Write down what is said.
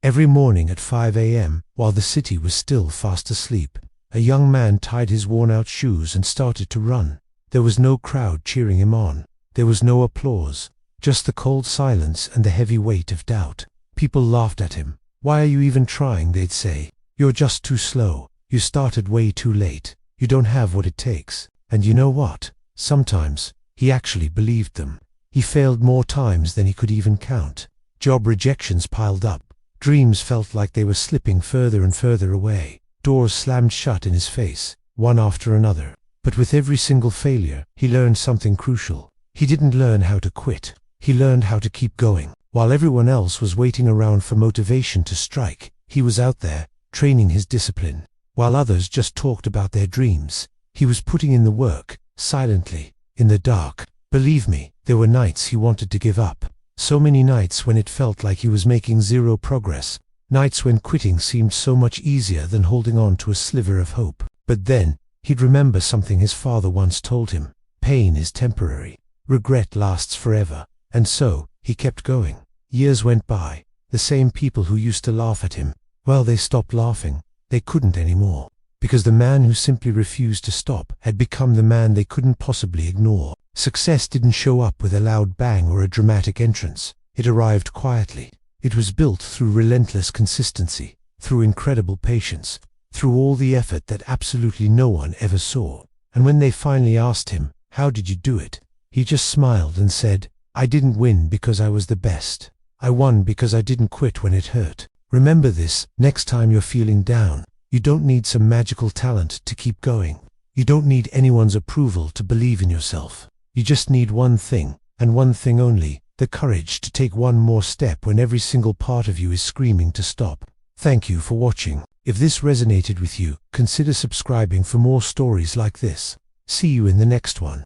Every morning at 5 a.m., while the city was still fast asleep, a young man tied his worn-out shoes and started to run. There was no crowd cheering him on. There was no applause, just the cold silence and the heavy weight of doubt. People laughed at him. "Why are you even trying?" they'd say. "You're just too slow. You started way too late. You don't have what it takes." And you know what? Sometimes he actually believed them. He failed more times than he could even count. Job rejections piled up. Dreams felt like they were slipping further and further away. Doors slammed shut in his face, one after another. But with every single failure, he learned something crucial. He didn't learn how to quit. He learned how to keep going. While everyone else was waiting around for motivation to strike, he was out there, training his discipline. While others just talked about their dreams, he was putting in the work, silently, in the dark. Believe me, there were nights he wanted to give up. So many nights when it felt like he was making zero progress. Nights when quitting seemed so much easier than holding on to a sliver of hope. But then, he'd remember something his father once told him. Pain is temporary. Regret lasts forever. And so, he kept going. Years went by. The same people who used to laugh at him, well, they stopped laughing. They couldn't anymore. Because the man who simply refused to stop had become the man they couldn't possibly ignore. Success didn't show up with a loud bang or a dramatic entrance. It arrived quietly. It was built through relentless consistency, through incredible patience, through all the effort that absolutely no one ever saw. And when they finally asked him, "How did you do it?" he just smiled and said, "I didn't win because I was the best. I won because I didn't quit when it hurt." Remember this next time you're feeling down. You don't need some magical talent to keep going. You don't need anyone's approval to believe in yourself. You just need one thing, and one thing only, the courage to take one more step when every single part of you is screaming to stop. Thank you for watching. If this resonated with you, consider subscribing for more stories like this. See you in the next one.